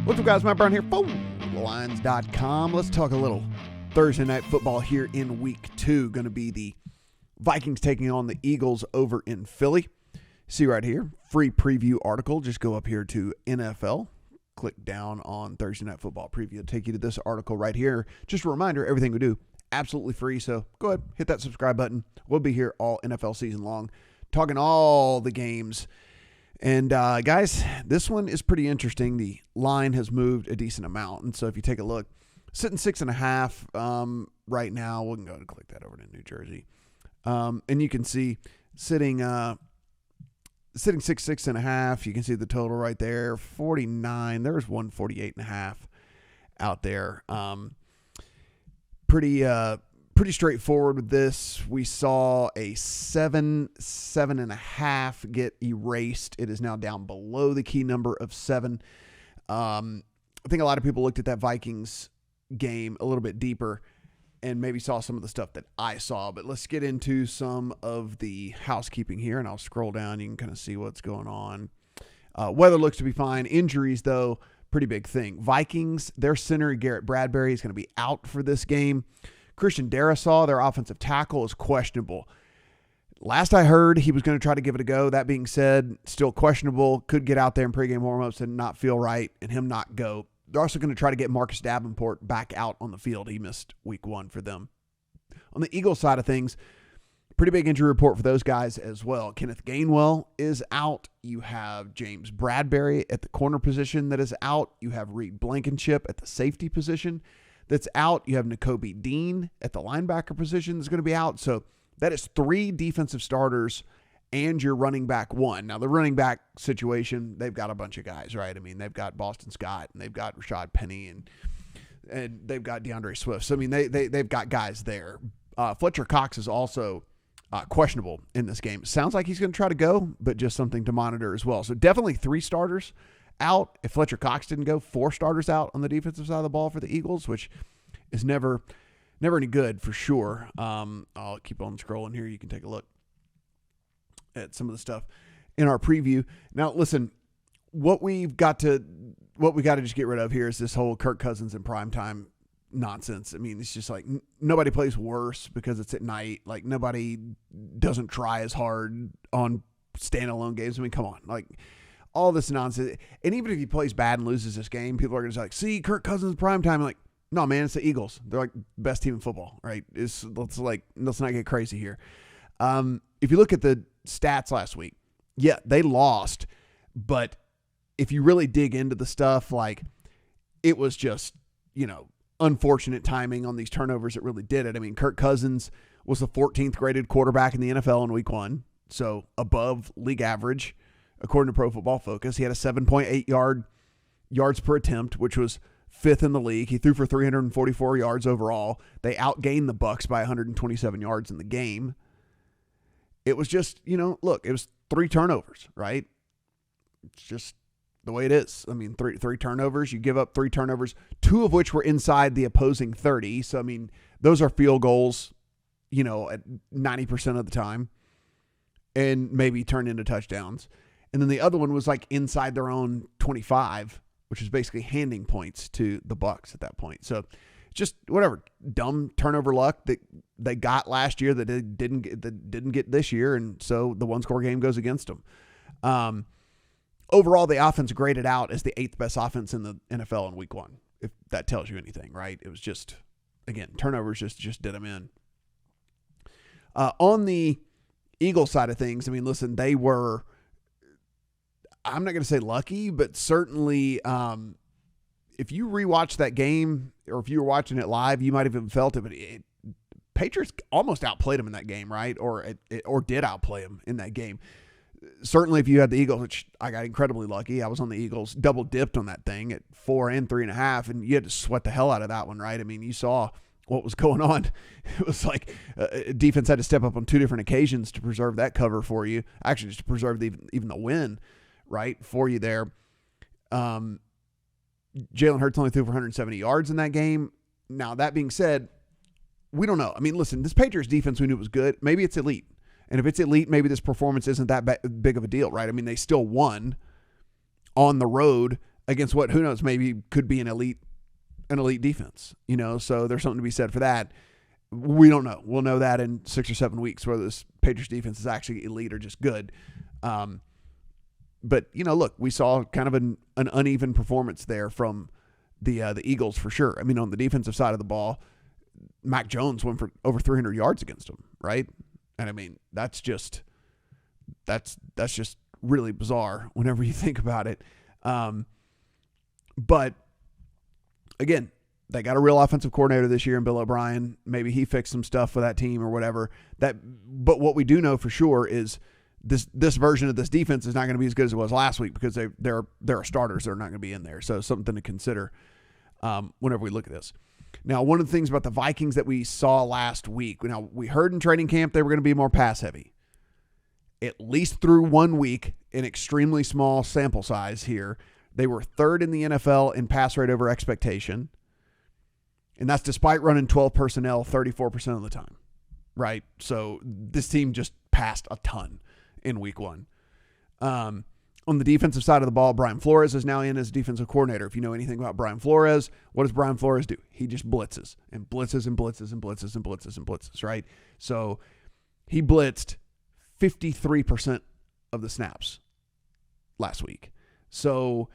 What's up, guys? Matt Brown here, lines.com. Let's talk a little Thursday night football here in week 2. Going to be the Vikings taking on the Eagles over in Philly. See right here, free preview article. Just go up here to NFL. Click down on Thursday night football preview. It'll take you to this article right here. Just a reminder, everything we do, absolutely free. So go ahead, hit that subscribe button. We'll be here all NFL season long, talking all the games. And guys, this one is pretty interesting. The line has moved a decent amount. And so if you take a look, sitting 6.5 right now. We can go ahead and click that over to New Jersey. And you can see sitting 6.5. You can see the total right there, 49. There's 148.5 out there. Pretty straightforward with this. We saw a 7.5 get erased. It is now down below the key number of 7. I think a lot of people looked at that Vikings game a little bit deeper and maybe saw some of the stuff that I saw. But let's get into some of the housekeeping here, and I'll scroll down. You can kind of see what's going on. Weather looks to be fine. Injuries, though, pretty big thing. Vikings, their center, Garrett Bradbury, is going to be out for this game. Christian Darrisaw, their offensive tackle, is questionable. Last I heard, he was going to try to give it a go. That being said, still questionable. Could get out there in pregame warmups and not feel right and him not go. They're also going to try to get Marcus Davenport back out on the field. He missed week 1 for them. On the Eagles side of things, pretty big injury report for those guys as well. Kenneth Gainwell is out. You have James Bradbury at the corner position that is out. You have Reed Blankenship at the safety position that's out. You have Nakobe Dean at the linebacker position that's going to be out. So that is 3 defensive starters and your running back 1. Now, the running back situation, they've got a bunch of guys, right? I mean, they've got Boston Scott, and they've got Rashad Penny, and they've got DeAndre Swift. So, I mean, they've got guys there. Fletcher Cox is also questionable in this game. Sounds like he's going to try to go, but just something to monitor as well. So, definitely 3 starters out. If Fletcher Cox didn't go, 4 starters out on the defensive side of the ball for the Eagles, which is never any good for sure. I'll keep on scrolling here. You can take a look at some of the stuff in our preview. Now, listen, what we got to just get rid of here is this whole Kirk Cousins in primetime nonsense. I mean, it's just like nobody plays worse because it's at night. Like, nobody doesn't try as hard on standalone games. I mean, come on, like all this nonsense. And even if he plays bad and loses this game, people are going to say, like, see, Kirk Cousins primetime. Like, no, man, it's the Eagles. They're like best team in football, right? Let's not get crazy here. If you look at the stats last week, yeah, they lost, but if you really dig into the stuff, like, it was just, unfortunate timing on these turnovers that really did it. I mean, Kirk Cousins was the 14th graded quarterback in the NFL in week 1, so above league average, according to Pro Football Focus. He had a 7.8 yards per attempt, which was 5th in the league. He threw for 344 yards overall. They outgained the Bucs by 127 yards in the game. It was just, look, it was 3 turnovers, right? It's just the way it is. I mean, three turnovers. You give up 3 turnovers, 2 of which were inside the opposing 30. So, I mean, those are field goals, at 90% of the time and maybe turn into touchdowns. And then the other one was like inside their own 25, which is basically handing points to the Bucs at that point. So, just whatever dumb turnover luck that they got last year that they didn't get this year, and so the 1-score game goes against them. Overall, the offense graded out as the 8th best offense in the NFL in week 1, if that tells you anything, right? It was just, again, turnovers just did them in. On the Eagles side of things, I mean, listen, they were, I'm not going to say lucky, but certainly if you rewatch that game, or if you were watching it live, you might have even felt it, but Patriots almost outplayed them in that game, right? Or did outplay them in that game. Certainly if you had the Eagles, which I got incredibly lucky. I was on the Eagles, double dipped on that thing at 4 and 3.5, and you had to sweat the hell out of that one, right? I mean, you saw what was going on. It was like defense had to step up on 2 different occasions to preserve that cover for you. Actually, just to preserve even the win, right, for you there. Jalen Hurts only threw for 170 yards in that game. Now, that being said, we don't know. I mean, listen, this Patriots defense, we knew was good. Maybe it's elite. And if it's elite, maybe this performance isn't that big of a deal, right? I mean, they still won on the road against what, who knows, maybe could be an elite defense, so there's something to be said for that. We don't know. We'll know that in 6 or 7 weeks, whether this Patriots defense is actually elite or just good. But look, we saw kind of an uneven performance there from the Eagles for sure. I mean, on the defensive side of the ball, Mac Jones went for over 300 yards against them, right? And I mean, that's just really bizarre whenever you think about it. But again, they got a real offensive coordinator this year in Bill O'Brien. Maybe he fixed some stuff for that team or whatever. But what we do know for sure is this version of this defense is not going to be as good as it was last week because there are starters that are not going to be in there. So something to consider whenever we look at this. Now, one of the things about the Vikings that we saw last week, now we heard in training camp they were going to be more pass heavy. At least through 1 week, an extremely small sample size here, they were third in the NFL in pass rate over expectation. And that's despite running 12 personnel 34% of the time, right? So this team just passed a ton in week 1. On the defensive side of the ball, Brian Flores is now in as defensive coordinator. If you know anything about Brian Flores, what does Brian Flores do? He just blitzes and blitzes and blitzes and blitzes and blitzes and blitzes, right? So he blitzed 53% of the snaps last week. So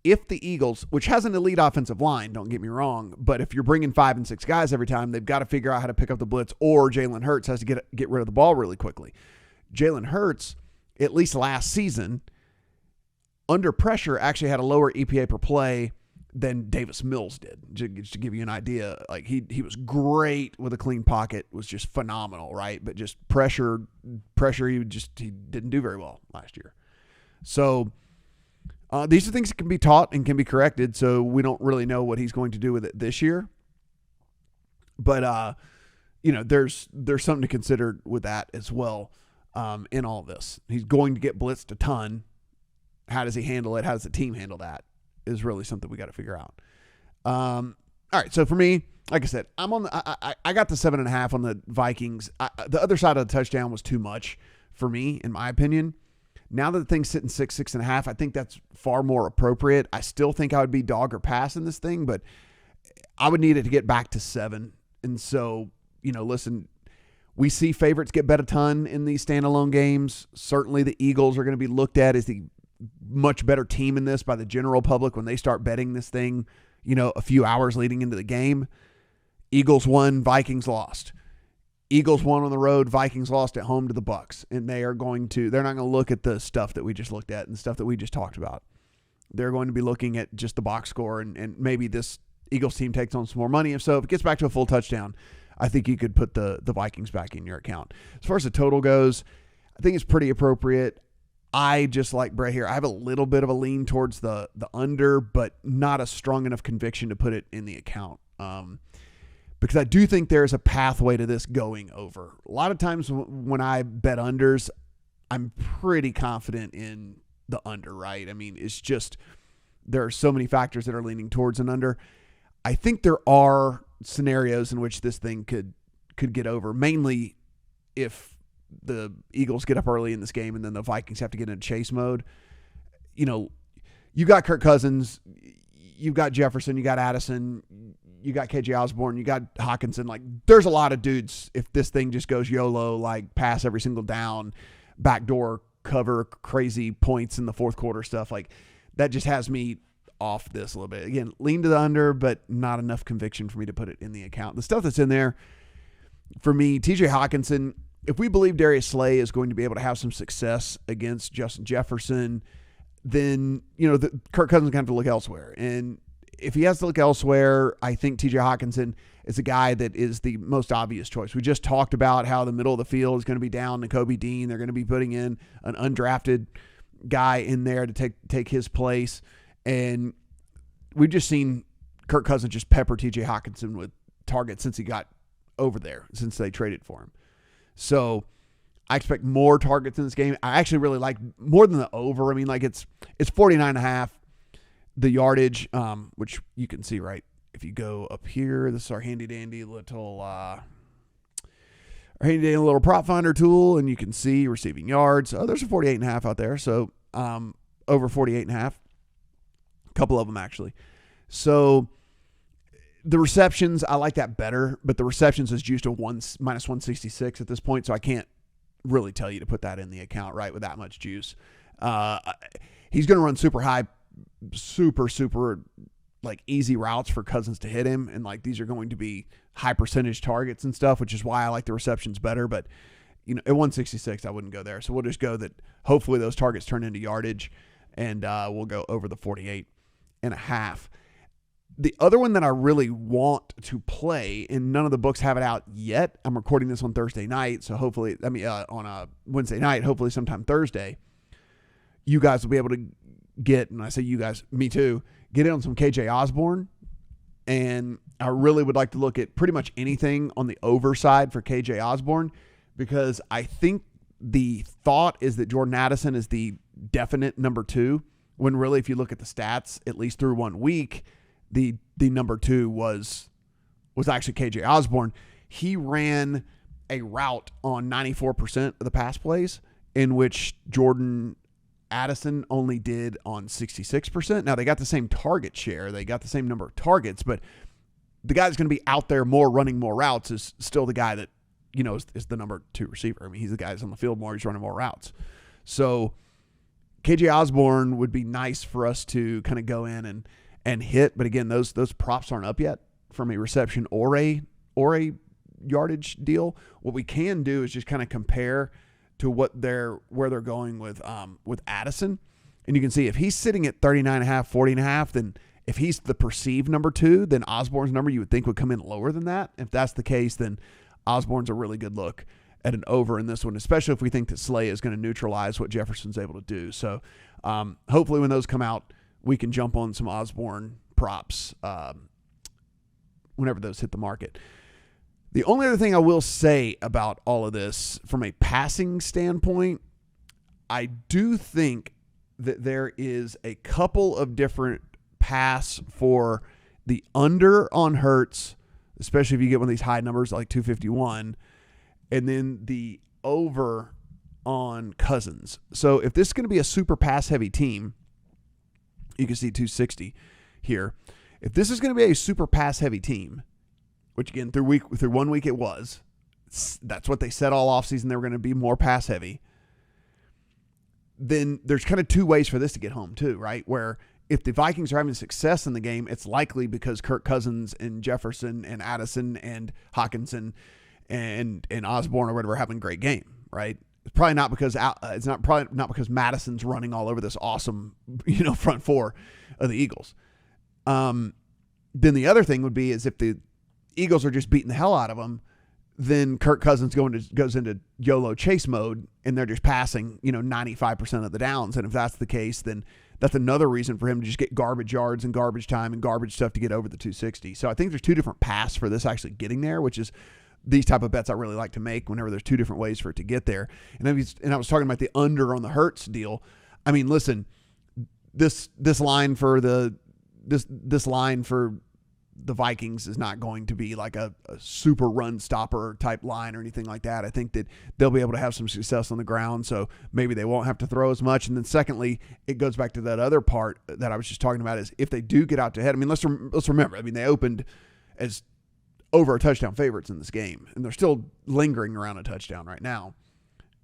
if the Eagles, which has an elite offensive line, don't get me wrong, but if you're bringing 5 and 6 guys every time, they've got to figure out how to pick up the blitz, or Jalen Hurts has to get rid of the ball really quickly. Jalen Hurts, at least last season, under pressure, actually had a lower EPA per play than Davis Mills did. Just to give you an idea, like he was great with a clean pocket, was just phenomenal, right? But just pressure, he didn't do very well last year. So these are things that can be taught and can be corrected. So we don't really know what he's going to do with it this year. But there's something to consider with that as well. In all of this, he's going to get blitzed a ton. How does he handle it? How does the team handle that? Is really something we got to figure out. All right. So for me, like I said, I'm on I got the 7.5 on the Vikings. The other side of the touchdown was too much for me, in my opinion. Now that the thing's sitting 6.5, I think that's far more appropriate. I still think I would be dog or pass in this thing, but I would need it to get back to 7. And so, listen, we see favorites get bet a ton in these standalone games. Certainly the Eagles are going to be looked at as the much better team in this by the general public when they start betting this thing, a few hours leading into the game. Eagles won, Vikings lost. Eagles won on the road, Vikings lost at home to the Bucs. And they're not going to look at the stuff that we just looked at and the stuff that we just talked about. They're going to be looking at just the box score and maybe this Eagles team takes on some more money. If it gets back to a full touchdown, I think you could put the Vikings back in your account. As far as the total goes, I think it's pretty appropriate. I just like Brett here. I have a little bit of a lean towards the under, but not a strong enough conviction to put it in the account. Because I do think there's a pathway to this going over. A lot of times when I bet unders, I'm pretty confident in the under, right? I mean, it's just there are so many factors that are leaning towards an under. I think there are scenarios in which this thing could get over, mainly if the Eagles get up early in this game and then the Vikings have to get into chase mode. You got Kirk Cousins, you've got Jefferson, you got Addison, you got KJ Osborne, you got Hawkinson. Like, there's a lot of dudes if this thing just goes YOLO, like pass every single down, backdoor cover, crazy points in the fourth quarter stuff. Like, that just has me off this a little bit. Again, lean to the under, but not enough conviction for me to put it in the account. The stuff that's in there, for me, TJ Hawkinson, if we believe Darius Slay is going to be able to have some success against Justin Jefferson, then, Kirk Cousins is going to have to look elsewhere. And if he has to look elsewhere, I think TJ Hawkinson is a guy that is the most obvious choice. We just talked about how the middle of the field is going to be down to Kobe Dean. They're going to be putting in an undrafted guy in there to take his place. And we've just seen Kirk Cousins just pepper TJ Hawkinson with targets since he got over there, since they traded for him. So I expect more targets in this game. I actually really like more than the over. I mean, like it's 49.5, the yardage, which you can see, right? If you go up here, this is our handy dandy little prop finder tool, and you can see receiving yards. Oh, there's a 48.5 out there. So over 48.5. couple of them actually. So the receptions, I like that better, but the receptions is juiced to minus 166 at this point, so I can't really tell you to put that in the account, right, with that much juice. He's going to run super high, super like easy routes for Cousins to hit him, and like these are going to be high percentage targets and stuff, which is why I like the receptions better. But at 166, I wouldn't go there. So we'll just go that hopefully those targets turn into yardage, and we'll go over the 48.5. The other one that I really want to play, and none of the books have it out yet. I'm recording this on Thursday night, so hopefully, on a Wednesday night, hopefully sometime Thursday, you guys will be able to get, and I say you guys, me too, get in on some KJ Osborne. And I really would like to look at pretty much anything on the over side for KJ Osborne, because I think the thought is that Jordan Addison is the definite number 2, when really, if you look at the stats, at least through 1 week, the number 2 was actually KJ Osborne. He ran a route on 94% of the pass plays, in which Jordan Addison only did on 66%. Now, they got the same target share. They got the same number of targets, but the guy that's going to be out there more, running more routes, is still the guy that, is the number 2 receiver. I mean, he's the guy that's on the field more. He's running more routes. So KJ Osborne would be nice for us to kind of go in and hit. But again, those props aren't up yet from a reception or a yardage deal. What we can do is just kind of compare to where they're going with Addison. And you can see if he's sitting at 39.5, 40.5, then if he's the perceived number 2, then Osborne's number you would think would come in lower than that. If that's the case, then Osborne's a really good look at an over in this one, especially if we think that Slay is going to neutralize what Jefferson's able to do. So hopefully when those come out, we can jump on some Osborne props whenever those hit the market. The only other thing I will say about all of this from a passing standpoint, I do think that there is a couple of different paths for the under on Hurts, especially if you get one of these high numbers like 251, and then the over on Cousins. So if this is going to be a super pass heavy team, you can see 260 here. If this is going to be a super pass heavy team, which again, through 1 week it was. That's what they said all offseason. They were going to be more pass heavy. Then there's kind of 2 ways for this to get home too, right? Where if the Vikings are having success in the game, it's likely because Kirk Cousins and Jefferson and Addison and Hockenson and Osborne or whatever are having a great game, right? It's probably not because Madison's running all over this awesome, front 4 of the Eagles. Then the other thing would be is if the Eagles are just beating the hell out of them, then Kirk Cousins goes into YOLO chase mode, and they're just passing, 95% of the downs. And if that's the case, then that's another reason for him to just get garbage yards and garbage time and garbage stuff to get over the 260. So I think there's 2 different paths for this actually getting there, which is these type of bets I really like to make whenever there's 2 different ways for it to get there. And I was talking about the under on the Hurts deal. I mean, listen, this line for the Vikings is not going to be like a super run stopper type line or anything like that. I think that they'll be able to have some success on the ground, so maybe they won't have to throw as much. And then secondly, it goes back to that other part that I was just talking about is if they do get out to head. I mean, let's remember, they opened as over a touchdown favorites in this game, and they're still lingering around a touchdown right now.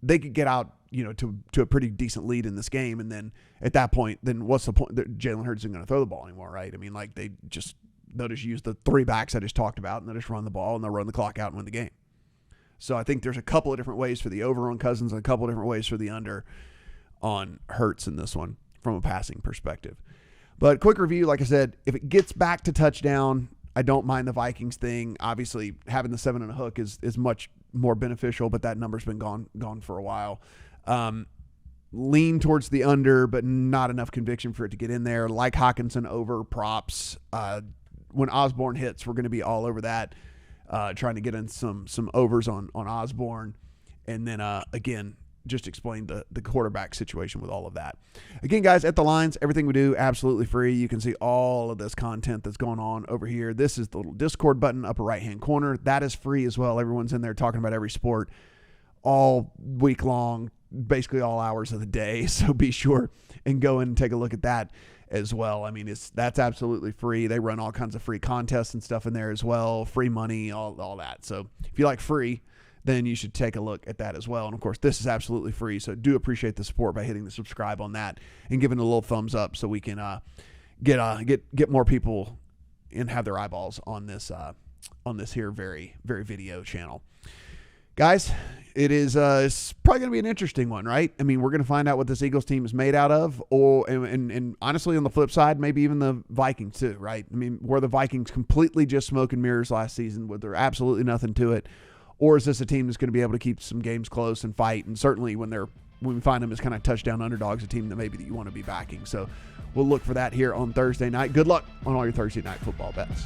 They could get out, to a pretty decent lead in this game, and then at that point, then what's the point? Jalen Hurts isn't going to throw the ball anymore, right? I mean, like they'll just use the 3 backs I just talked about, and they'll just run the ball, and they'll run the clock out and win the game. So I think there's a couple of different ways for the over on Cousins and a couple of different ways for the under on Hurts in this one from a passing perspective. But quick review, like I said, if it gets back to touchdown, I don't mind the Vikings thing. Obviously, having the 7 and a hook is much more beneficial, but that number's been gone for a while. Lean towards the under, but not enough conviction for it to get in there. Like Hockenson over props. When Osborne hits, we're going to be all over that, trying to get in some overs on Osborne. And then, again, just explain the quarterback situation with all of that. Again, guys, at the lines, everything we do, absolutely free. You can see all of this content that's going on over here. This is the little Discord button, upper right-hand corner. That is free as well. Everyone's in there talking about every sport all week long, basically all hours of the day. So be sure and go in and take a look at that as well. I mean, that's absolutely free. They run all kinds of free contests and stuff in there as well, free money, all that. So if you like free, then you should take a look at that as well. And of course, this is absolutely free. So do appreciate the support by hitting the subscribe on that and giving it a little thumbs up so we can get more people and have their eyeballs on this here very, very video channel. Guys, it's probably going to be an interesting one, right? I mean, we're going to find out what this Eagles team is made out of, and honestly, on the flip side, maybe even the Vikings too, right? I mean, were the Vikings completely just smoke and mirrors last season? Was there absolutely nothing to it? Or is this a team that's going to be able to keep some games close and fight? And certainly when we find them as kind of touchdown underdogs, a team that you want to be backing. So we'll look for that here on Thursday night. Good luck on all your Thursday night football bets.